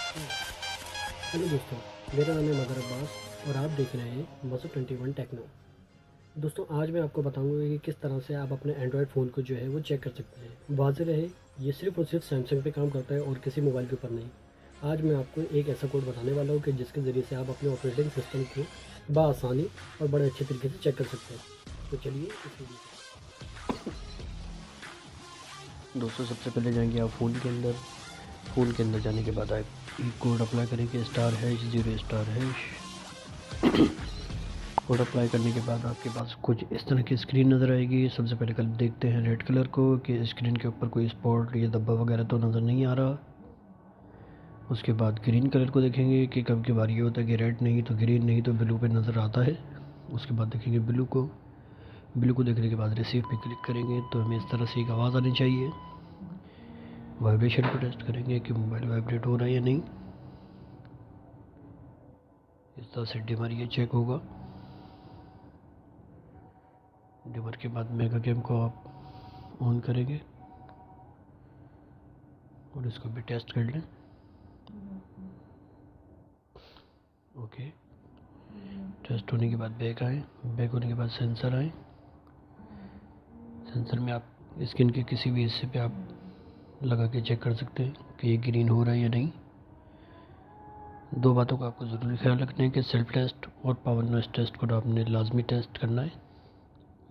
Hello दोस्तों, मेरा नाम है मदर अब्बास और आप देख रहे हैं मसू 21 टेक्नो। दोस्तों, आज मैं आपको बताऊंगा कि किस तरह से आप अपने एंड्रॉयड फ़ोन को जो है वो चेक कर सकते हैं। वाज़ेह रहे, ये सिर्फ़ और सिर्फ सैमसंग पे काम करता है और किसी मोबाइल के ऊपर नहीं। आज मैं आपको एक ऐसा कोड बताने वाला हूँ कि जिसके ज़रिए से आप अपने ऑपरेटिंग सिस्टम को बआसानी और बड़े अच्छे तरीके से चेक कर सकते हैं। तो चलिए इस वीडियो दोस्तों, सबसे पहले जाएंगे आप फ़ोन के अंदर जाने के बाद आप एक कोड अप्लाई करेंगे *#0*#। कोड अप्लाई करने के बाद आपके पास कुछ इस तरह की स्क्रीन नज़र आएगी। सबसे पहले कल देखते हैं रेड कलर को कि स्क्रीन के ऊपर कोई स्पॉट या धब्बा वगैरह तो नज़र नहीं आ रहा। उसके बाद ग्रीन कलर को देखेंगे कि कब की बार ये होता है कि रेड नहीं तो ग्रीन नहीं तो ब्लू पे नज़र आता है। उसके बाद देखेंगे ब्लू को देखने के बाद रिसीव पे क्लिक करेंगे तो हमें इस तरह से एक आवाज़ आनी चाहिए। वाइब्रेशन को टेस्ट करेंगे कि मोबाइल वाइब्रेट हो रहा है या नहीं। इस तरह से डिमर ये चेक होगा। डिमर के बाद मेगा कैम को आप ऑन करेंगे और इसको भी टेस्ट कर लें। ओके, टेस्ट होने के बाद बैक होने के बाद सेंसर आए। सेंसर में आप स्किन के किसी भी हिस्से पे आप लगा के चेक कर सकते हैं कि ये ग्रीन हो रहा है या नहीं। दो बातों का आपको ज़रूरी ख्याल रखना है कि सेल्फ टेस्ट और पावर नॉइस टेस्ट को आपने लाजमी टेस्ट करना है।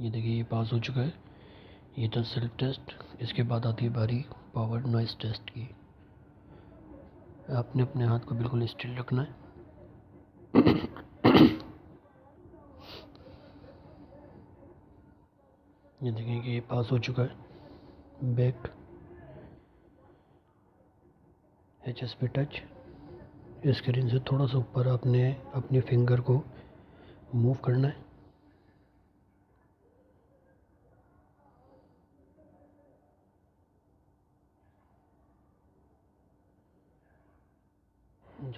ये देखिए, ये पास हो चुका है। ये तो सेल्फ टेस्ट। इसके बाद आती है बारी पावर नॉइस टेस्ट की। आपने अपने हाथ को बिल्कुल स्टिल रखना है। ये देखिए कि ये पास हो चुका है। Back HSP touch. स्क्रीन से थोड़ा सा ऊपर आपने अपनी फिंगर को मूव करना है।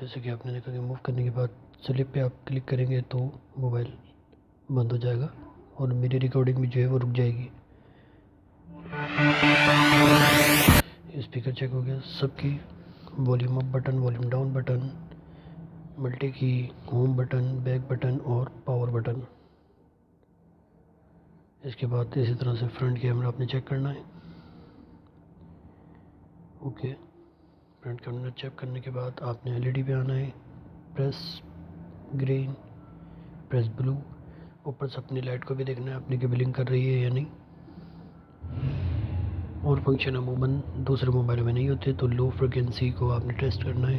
जैसे कि आपने देखा कि मूव करने के बाद स्लिप पे आप क्लिक करेंगे तो मोबाइल बंद हो जाएगा और मेरी रिकॉर्डिंग भी जो है वो रुक जाएगी। स्पीकर चेक हो गया सबकी। Volume up button, volume down button, multi की, होम बटन, बैक बटन और पावर बटन। इसके बाद इसी तरह से फ्रंट कैमरा आपने चेक करना है। ओके, फ्रंट कैमरा चेक करने के बाद आपने LED पे आना है। Press green, press blue. ऊपर से अपनी लाइट को भी देखना है अपनी की ब्लिंक कर रही है या नहीं। और फंक्शन अमूमन दूसरे मोबाइल में नहीं होते, तो लो फ्रिक्वेंसी को आपने टेस्ट करना है।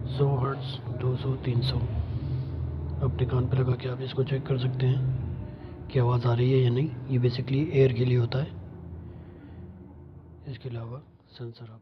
100 हर्ट्ज, 200, 300 अपने कान पर लगा के आप इसको चेक कर सकते हैं कि आवाज़ आ रही है या नहीं। ये बेसिकली एयर के लिए होता है। इसके अलावा सेंसर आप